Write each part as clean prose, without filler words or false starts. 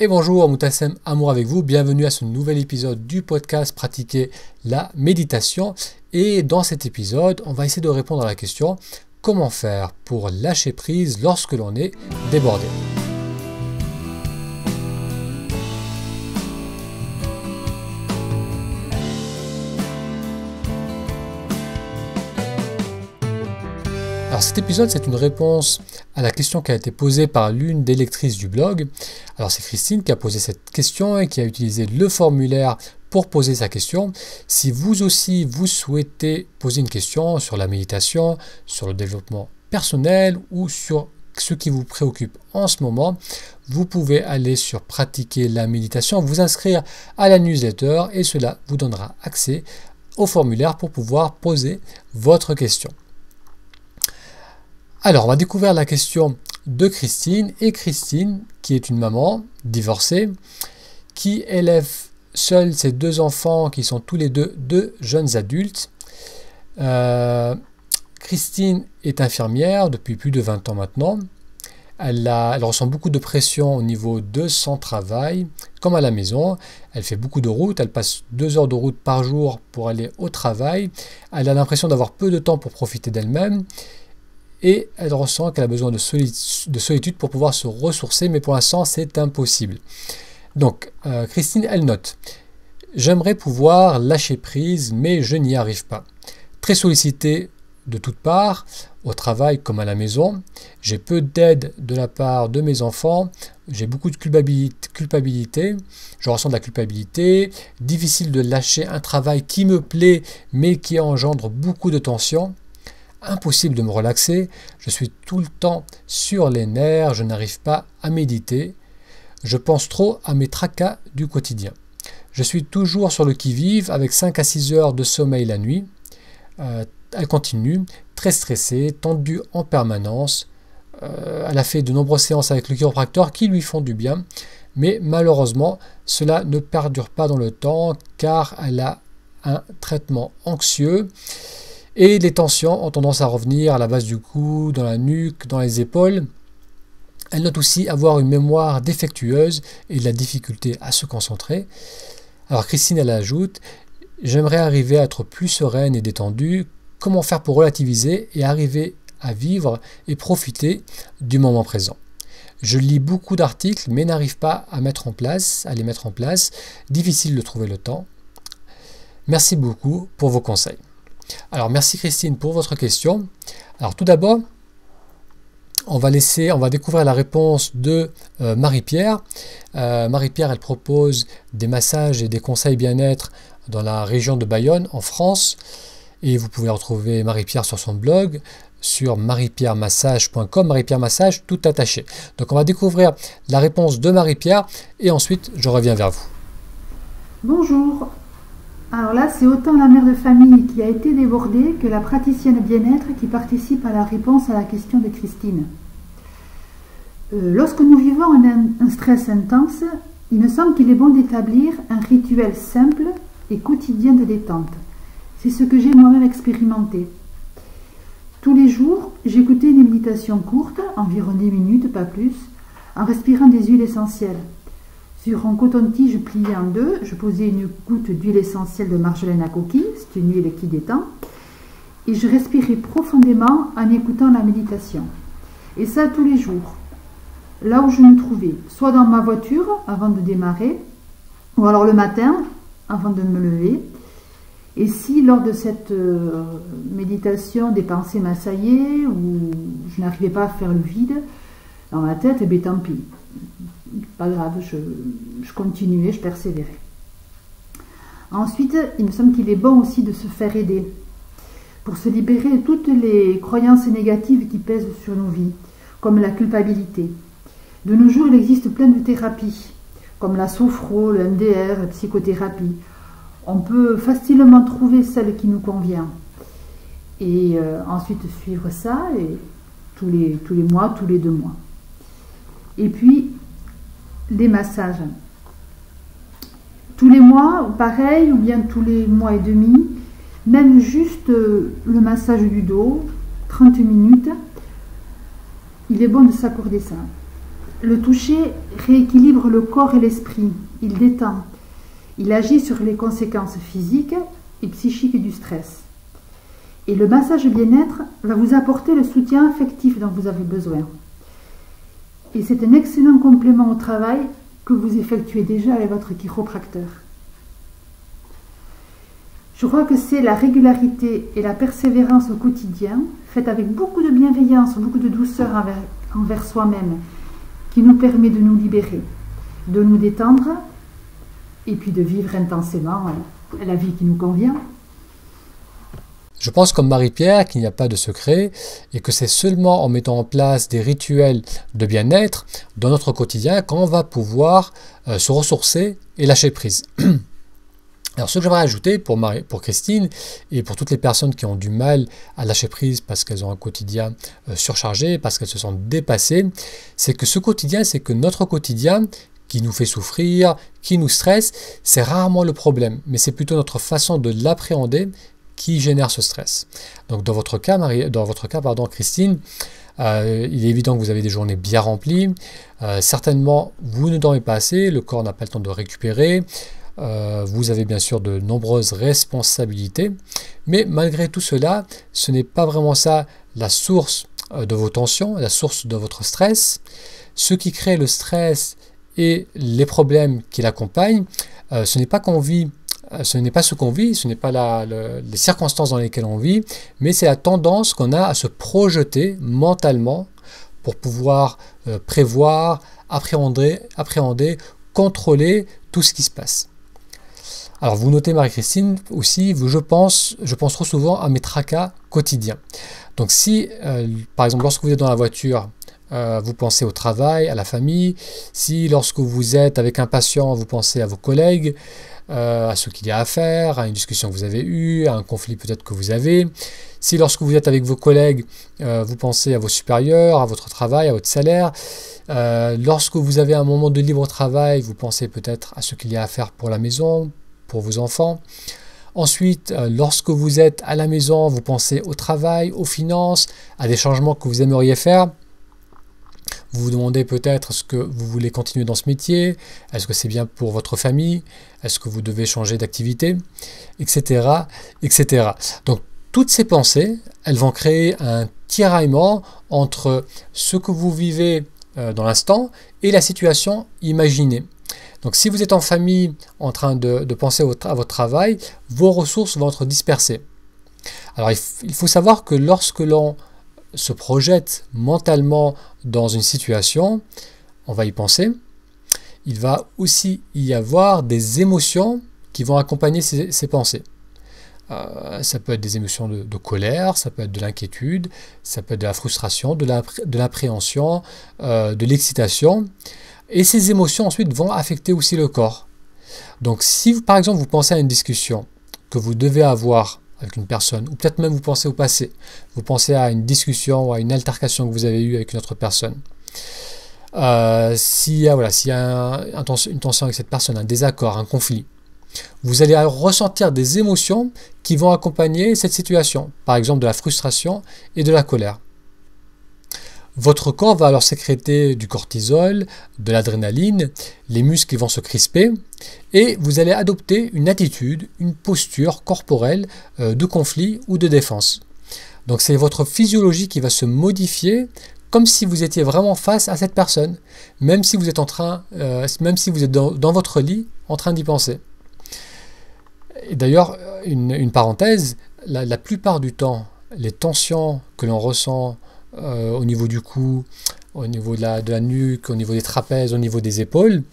Et bonjour, Moutassem Amour avec vous, bienvenue à ce nouvel épisode du podcast Pratiquer la méditation. Et dans cet épisode, on va essayer de répondre à la question comment faire pour lâcher prise lorsque l'on est débordé. Alors cet épisode, c'est une réponse à la question qui a été posée par l'une des lectrices du blog. Alors c'est Christine qui a posé cette question et qui a utilisé le formulaire pour poser sa question. Si vous aussi vous souhaitez poser une question sur la méditation, sur le développement personnel ou sur ce qui vous préoccupe en ce moment, vous pouvez aller sur Pratiquer la méditation, vous inscrire à la newsletter et cela vous donnera accès au formulaire pour pouvoir poser votre question. Alors, on va découvrir la question de Christine. Et Christine, qui est une maman divorcée, qui élève seule ses deux enfants, qui sont tous les deux jeunes adultes. Christine est infirmière depuis plus de 20 ans maintenant. Elle ressent beaucoup de pression au niveau de son travail, comme à la maison. Elle fait beaucoup de route, elle passe 2 heures de route par jour pour aller au travail. Elle a l'impression d'avoir peu de temps pour profiter d'elle-même. Et elle ressent qu'elle a besoin de solitude pour pouvoir se ressourcer, mais pour l'instant, c'est impossible. Donc, Christine, elle note « J'aimerais pouvoir lâcher prise, mais je n'y arrive pas. Très sollicitée de toutes parts, au travail comme à la maison. J'ai peu d'aide de la part de mes enfants. J'ai beaucoup de culpabilité. Je ressens de la culpabilité. Difficile de lâcher un travail qui me plaît, mais qui engendre beaucoup de tension. Impossible de me relaxer, je suis tout le temps sur les nerfs, je n'arrive pas à méditer, je pense trop à mes tracas du quotidien. Je suis toujours sur le qui-vive avec 5 à 6 heures de sommeil la nuit. Elle continue, très stressée, tendue en permanence. Elle a fait de nombreuses séances avec le chiropracteur qui lui font du bien, mais malheureusement, cela ne perdure pas dans le temps car elle a un traitement anxieux. Et les tensions ont tendance à revenir à la base du cou, dans la nuque, dans les épaules. Elle note aussi avoir une mémoire défectueuse et de la difficulté à se concentrer. Alors Christine, elle ajoute « J'aimerais arriver à être plus sereine et détendue. Comment faire pour relativiser et arriver à vivre et profiter du moment présent ? Je lis beaucoup d'articles mais n'arrive pas à les mettre en place. Difficile de trouver le temps. Merci beaucoup pour vos conseils. » Alors merci Christine pour votre question. Alors tout d'abord, on va découvrir la réponse de Marie-Pierre. Marie-Pierre, elle propose des massages et des conseils bien-être dans la région de Bayonne, en France. Et vous pouvez retrouver Marie-Pierre sur son blog, sur mariepierremassage.com, Marie-Pierre Massage, tout attaché. Donc on va découvrir la réponse de Marie-Pierre et ensuite je reviens vers vous. Bonjour. Alors là, c'est autant la mère de famille qui a été débordée que la praticienne bien-être qui participe à la réponse à la question de Christine. Lorsque nous vivons un stress intense, il me semble qu'il est bon d'établir un rituel simple et quotidien de détente. C'est ce que j'ai moi-même expérimenté. Tous les jours, j'écoutais une méditation courte, environ 10 minutes, pas plus, en respirant des huiles essentielles. Sur un coton-tige plié en deux, je posais une goutte d'huile essentielle de marjolaine à coquille, c'est une huile qui détend, et je respirais profondément en écoutant la méditation. Et ça tous les jours, là où je me trouvais, soit dans ma voiture avant de démarrer, ou alors le matin avant de me lever. Et si lors de cette méditation des pensées m'assaillaient ou je n'arrivais pas à faire le vide dans ma tête, eh bien tant pis. Pas grave, je continuais, je persévérais. Ensuite, il me semble qu'il est bon aussi de se faire aider pour se libérer de toutes les croyances négatives qui pèsent sur nos vies, comme la culpabilité. De nos jours, il existe plein de thérapies, comme la sophro, le MDR, la psychothérapie. On peut facilement trouver celle qui nous convient. Et ensuite suivre ça et tous les mois, tous les 2 mois. Et puis, les massages. Tous les mois, pareil, ou bien tous les mois et demi, même juste le massage du dos, 30 minutes, il est bon de s'accorder ça. Le toucher rééquilibre le corps et l'esprit, il détend, il agit sur les conséquences physiques et psychiques du stress. Et le massage bien-être va vous apporter le soutien affectif dont vous avez besoin. Et c'est un excellent complément au travail que vous effectuez déjà avec votre chiropracteur. Je crois que c'est la régularité et la persévérance au quotidien, faite avec beaucoup de bienveillance, beaucoup de douceur envers soi-même, qui nous permet de nous libérer, de nous détendre et puis de vivre intensément la vie qui nous convient. Je pense comme Marie-Pierre qu'il n'y a pas de secret et que c'est seulement en mettant en place des rituels de bien-être dans notre quotidien qu'on va pouvoir se ressourcer et lâcher prise. Alors ce que j'aimerais ajouter pour Christine et pour toutes les personnes qui ont du mal à lâcher prise parce qu'elles ont un quotidien surchargé, parce qu'elles se sentent dépassées, c'est que ce quotidien, c'est que notre quotidien qui nous fait souffrir, qui nous stresse, c'est rarement le problème, mais c'est plutôt notre façon de l'appréhender qui génère ce stress. Donc dans votre cas, Christine, il est évident que vous avez des journées bien remplies, certainement vous ne dormez pas assez, le corps n'a pas le temps de récupérer, vous avez bien sûr de nombreuses responsabilités, mais malgré tout cela, ce n'est pas vraiment ça la source de vos tensions, la source de votre stress. Ce qui crée le stress et les problèmes qui l'accompagnent, ce n'est pas ce qu'on vit, ce n'est pas les circonstances dans lesquelles on vit, mais c'est la tendance qu'on a à se projeter mentalement pour pouvoir prévoir, appréhender, contrôler tout ce qui se passe. Alors vous notez Marie-Christine aussi, je pense trop souvent à mes tracas quotidiens. Donc si, par exemple, lorsque vous êtes dans la voiture, vous pensez au travail, à la famille, si lorsque vous êtes avec un patient, vous pensez à vos collègues, à ce qu'il y a à faire, à une discussion que vous avez eue, à un conflit peut-être que vous avez, si lorsque vous êtes avec vos collègues, vous pensez à vos supérieurs, à votre travail, à votre salaire, lorsque vous avez un moment de libre travail, vous pensez peut-être à ce qu'il y a à faire pour la maison, pour vos enfants. Ensuite, lorsque vous êtes à la maison, vous pensez au travail, aux finances, à des changements que vous aimeriez faire. Vous vous demandez peut-être est-ce que vous voulez continuer dans ce métier, est-ce que c'est bien pour votre famille, est-ce que vous devez changer d'activité, etc., etc. Donc toutes ces pensées, elles vont créer un tiraillement entre ce que vous vivez dans l'instant et la situation imaginée. Donc si vous êtes en famille en train de penser à votre travail, vos ressources vont être dispersées. Alors il faut savoir que lorsque l'on se projette mentalement dans une situation, on va y penser, il va aussi y avoir des émotions qui vont accompagner ces pensées. Ça peut être des émotions de colère, ça peut être de l'inquiétude, ça peut être de la frustration, de l'appréhension, de l'excitation. Et ces émotions ensuite vont affecter aussi le corps. Donc si par exemple vous pensez à une discussion que vous devez avoir avec une personne, ou peut-être même vous pensez au passé, vous pensez à une discussion ou à une altercation que vous avez eue avec une autre personne. S'il y a une tension avec cette personne, un désaccord, un conflit, vous allez ressentir des émotions qui vont accompagner cette situation, par exemple de la frustration et de la colère. Votre corps va alors sécréter du cortisol, de l'adrénaline, les muscles vont se crisper et vous allez adopter une attitude, une posture corporelle de conflit ou de défense. Donc c'est votre physiologie qui va se modifier comme si vous étiez vraiment face à cette personne, même si vous êtes dans votre lit en train d'y penser. Et d'ailleurs, une parenthèse, la plupart du temps, les tensions que l'on ressent au niveau du cou, au niveau de la nuque, au niveau des trapèzes, au niveau des épaules,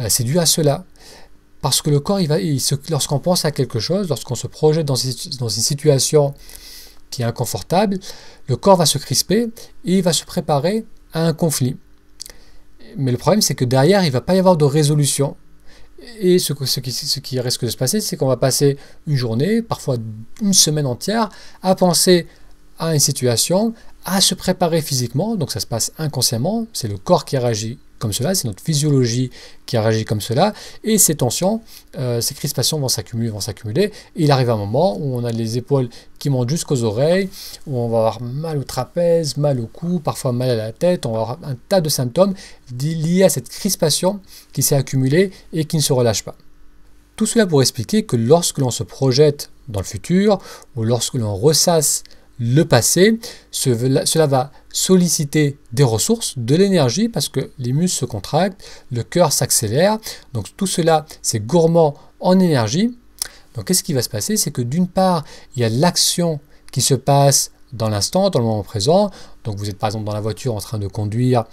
c'est dû à cela. Parce que le corps, lorsqu'on pense à quelque chose, lorsqu'on se projette dans une situation qui est inconfortable, le corps va se crisper et il va se préparer à un conflit. Mais le problème, c'est que derrière, il ne va pas y avoir de résolution. Et ce qui risque de se passer, c'est qu'on va passer une journée, parfois une semaine entière, à penser à une situation, à se préparer physiquement, donc ça se passe inconsciemment, c'est le corps qui réagit comme cela, c'est notre physiologie qui a réagi comme cela, et ces tensions, ces crispations vont s'accumuler, et il arrive un moment où on a les épaules qui montent jusqu'aux oreilles, où on va avoir mal au trapèze, mal au cou, parfois mal à la tête, on va avoir un tas de symptômes liés à cette crispation qui s'est accumulée et qui ne se relâche pas. Tout cela pour expliquer que lorsque l'on se projette dans le futur, ou lorsque l'on ressasse le passé, cela va solliciter des ressources, de l'énergie, parce que les muscles se contractent, le cœur s'accélère, donc tout cela c'est gourmand en énergie. Donc qu'est-ce qui va se passer? C'est que d'une part, il y a l'action qui se passe dans l'instant, dans le moment présent. Donc vous êtes par exemple dans la voiture en train de conduire,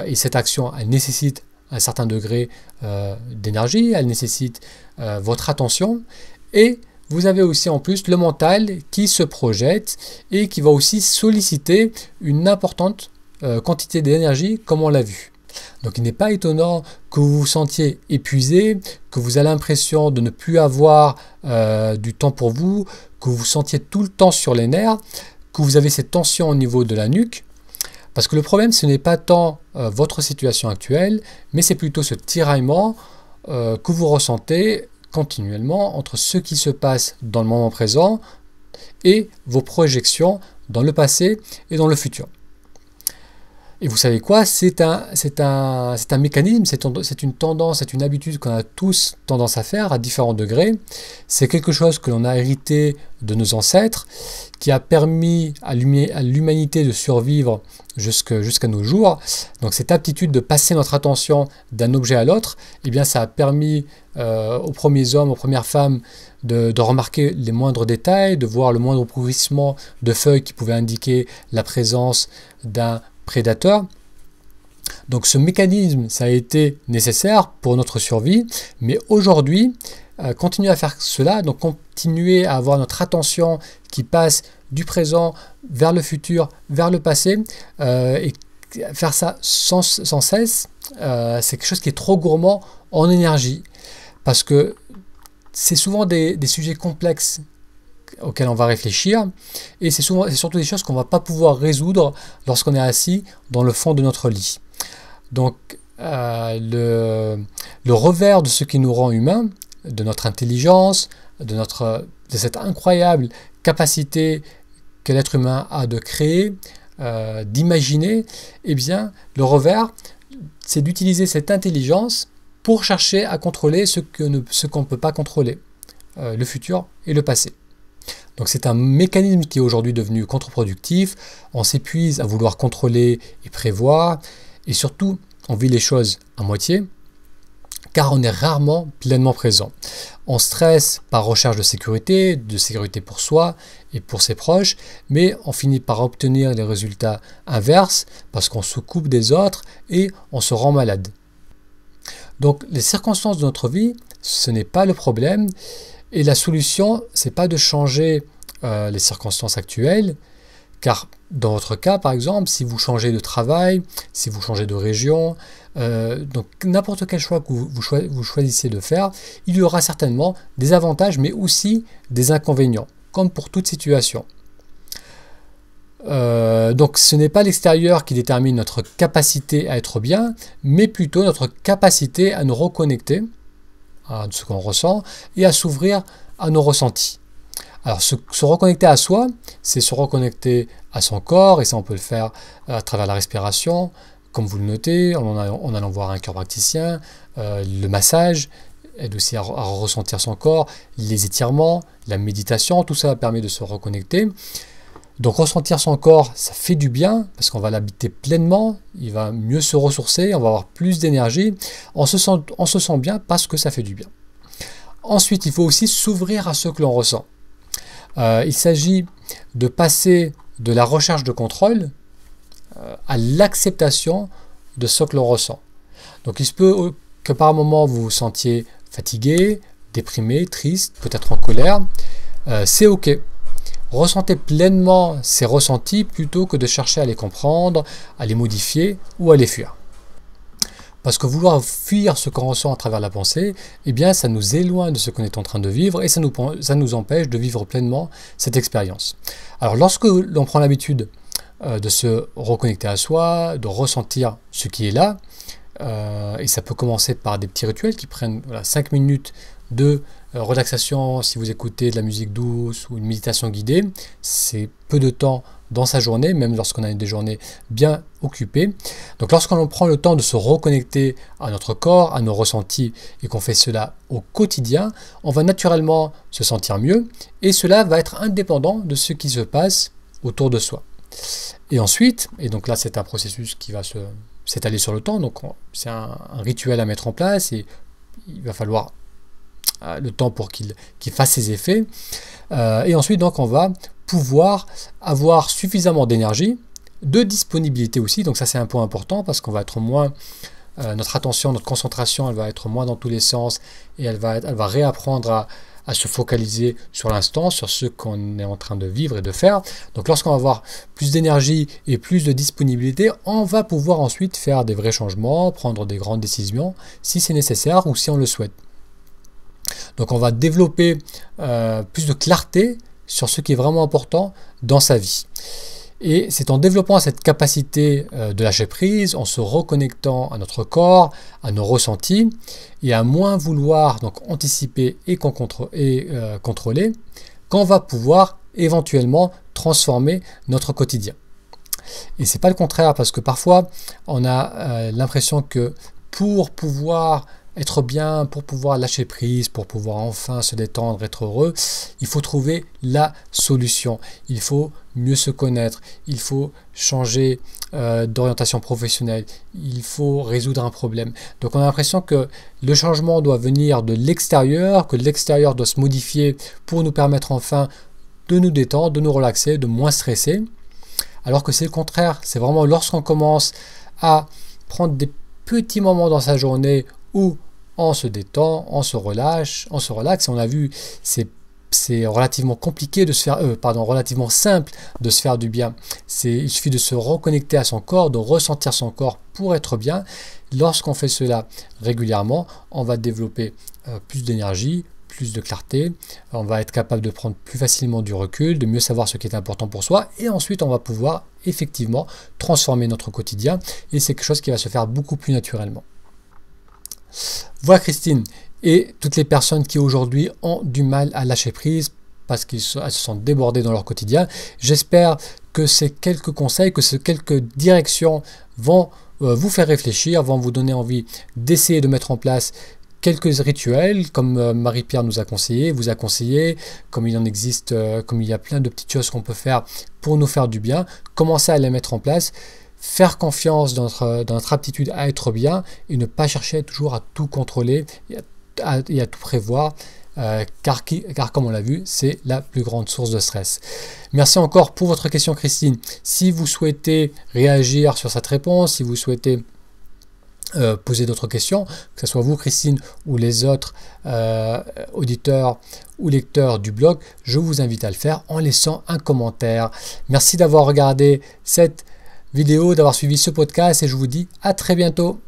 et cette action elle nécessite un certain degré d'énergie, elle nécessite votre attention, et vous avez aussi en plus le mental qui se projette et qui va aussi solliciter une importante quantité d'énergie comme on l'a vu. Donc il n'est pas étonnant que vous vous sentiez épuisé, que vous avez l'impression de ne plus avoir du temps pour vous, que vous vous sentiez tout le temps sur les nerfs, que vous avez cette tension au niveau de la nuque. Parce que le problème, ce n'est pas tant votre situation actuelle, mais c'est plutôt ce tiraillement que vous ressentez continuellement entre ce qui se passe dans le moment présent et vos projections dans le passé et dans le futur. Et vous savez quoi, c'est un mécanisme, c'est une tendance, c'est une habitude qu'on a tous tendance à faire à différents degrés. C'est quelque chose que l'on a hérité de nos ancêtres, qui a permis à l'humanité de survivre jusqu'à nos jours. Donc cette aptitude de passer notre attention d'un objet à l'autre, eh bien ça a permis aux premiers hommes, aux premières femmes de remarquer les moindres détails, de voir le moindre bruissement de feuilles qui pouvait indiquer la présence d'un prédateur. Donc ce mécanisme, ça a été nécessaire pour notre survie, mais aujourd'hui, continuer à faire cela, donc continuer à avoir notre attention qui passe du présent vers le futur, vers le passé, et faire ça sans cesse, c'est quelque chose qui est trop gourmand en énergie, parce que c'est souvent des sujets complexes auxquels on va réfléchir, et c'est surtout des choses qu'on ne va pas pouvoir résoudre lorsqu'on est assis dans le fond de notre lit. Donc le revers de ce qui nous rend humains, de notre intelligence, de cette incroyable capacité que l'être humain a de créer, d'imaginer, eh bien le revers, c'est d'utiliser cette intelligence pour chercher à contrôler ce qu'on ne peut pas contrôler, le futur et le passé. Donc c'est un mécanisme qui est aujourd'hui devenu contre-productif, on s'épuise à vouloir contrôler et prévoir, et surtout on vit les choses à moitié, car on est rarement pleinement présent. On stresse par recherche de sécurité pour soi et pour ses proches, mais on finit par obtenir les résultats inverses, parce qu'on se coupe des autres et on se rend malade. Donc les circonstances de notre vie, ce n'est pas le problème, et la solution, c'est pas de changer les circonstances actuelles, car dans votre cas, par exemple, si vous changez de travail, si vous changez de région, donc n'importe quel choix que vous choisissez de faire, il y aura certainement des avantages, mais aussi des inconvénients, comme pour toute situation. Donc ce n'est pas l'extérieur qui détermine notre capacité à être bien, mais plutôt notre capacité à nous reconnecter à ce qu'on ressent et à s'ouvrir à nos ressentis. Alors se reconnecter à soi, c'est se reconnecter à son corps, et ça on peut le faire à travers la respiration, comme vous le notez, en allant voir un chiropraticien, le massage aide aussi à ressentir son corps, les étirements, la méditation, tout ça permet de se reconnecter. Donc ressentir son corps, ça fait du bien, parce qu'on va l'habiter pleinement, il va mieux se ressourcer, on va avoir plus d'énergie, on se sent bien parce que ça fait du bien. Ensuite, il faut aussi s'ouvrir à ce que l'on ressent. Il s'agit de passer de la recherche de contrôle à l'acceptation de ce que l'on ressent. Donc il se peut que par moment vous vous sentiez fatigué, déprimé, triste, peut-être en colère. C'est ok. Ressentez pleinement ces ressentis plutôt que de chercher à les comprendre, à les modifier ou à les fuir. Parce que vouloir fuir ce qu'on ressent à travers la pensée, eh bien ça nous éloigne de ce qu'on est en train de vivre et ça nous empêche de vivre pleinement cette expérience. Alors lorsque l'on prend l'habitude de se reconnecter à soi, de ressentir ce qui est là, et ça peut commencer par des petits rituels qui prennent 5 minutes de relaxation. Si vous écoutez de la musique douce ou une méditation guidée, c'est peu de temps dans sa journée, même lorsqu'on a des journées bien occupées. Donc lorsqu'on prend le temps de se reconnecter à notre corps, à nos ressentis, et qu'on fait cela au quotidien, on va naturellement se sentir mieux, et cela va être indépendant de ce qui se passe autour de soi. Et ensuite, et donc là c'est un processus qui va s'étaler sur le temps, donc c'est un rituel à mettre en place, et il va falloir le temps pour qu'il fasse ses effets. Et ensuite, donc, on va pouvoir avoir suffisamment d'énergie, de disponibilité aussi. Donc ça, c'est un point important parce qu'on va être moins... notre attention, notre concentration, elle va être moins dans tous les sens et elle va réapprendre à se focaliser sur l'instant, sur ce qu'on est en train de vivre et de faire. Donc lorsqu'on va avoir plus d'énergie et plus de disponibilité, on va pouvoir ensuite faire des vrais changements, prendre des grandes décisions si c'est nécessaire ou si on le souhaite. Donc on va développer plus de clarté sur ce qui est vraiment important dans sa vie. Et c'est en développant cette capacité de lâcher prise, en se reconnectant à notre corps, à nos ressentis, et à moins vouloir donc anticiper et contrôler, qu'on va pouvoir éventuellement transformer notre quotidien. Et c'est pas le contraire, parce que parfois on a l'impression que pour pouvoir être bien, pour pouvoir lâcher prise, pour pouvoir enfin se détendre, être heureux, il faut trouver la solution. Il faut mieux se connaître, il faut changer d'orientation professionnelle, il faut résoudre un problème. Donc on a l'impression que le changement doit venir de l'extérieur, que l'extérieur doit se modifier pour nous permettre enfin de nous détendre, de nous relaxer, de moins stresser. Alors que c'est le contraire, c'est vraiment lorsqu'on commence à prendre des petits moments dans sa journée où on se détend, on se relaxe. On a vu, c'est relativement compliqué de se faire, relativement simple de se faire du bien. Il suffit de se reconnecter à son corps, de ressentir son corps pour être bien. Lorsqu'on fait cela régulièrement, on va développer plus d'énergie, plus de clarté, on va être capable de prendre plus facilement du recul, de mieux savoir ce qui est important pour soi, et ensuite on va pouvoir effectivement transformer notre quotidien, et c'est quelque chose qui va se faire beaucoup plus naturellement. Voilà Christine, et toutes les personnes qui aujourd'hui ont du mal à lâcher prise parce qu'elles se sentent débordées dans leur quotidien, j'espère que ces quelques conseils, que ces quelques directions vont vous faire réfléchir, vont vous donner envie d'essayer de mettre en place quelques rituels, comme Marie-Pierre nous a conseillé, vous a conseillé, comme il en existe, comme il y a plein de petites choses qu'on peut faire pour nous faire du bien, commencez à les mettre en place. Faire confiance dans notre aptitude à être bien et ne pas chercher toujours à tout contrôler et à tout prévoir, car comme on l'a vu, c'est la plus grande source de stress. Merci encore pour votre question Christine. Si vous souhaitez réagir sur cette réponse, si vous souhaitez poser d'autres questions, que ce soit vous Christine ou les autres auditeurs ou lecteurs du blog, je vous invite à le faire en laissant un commentaire. Merci d'avoir regardé cette vidéo, d'avoir suivi ce podcast et je vous dis à très bientôt.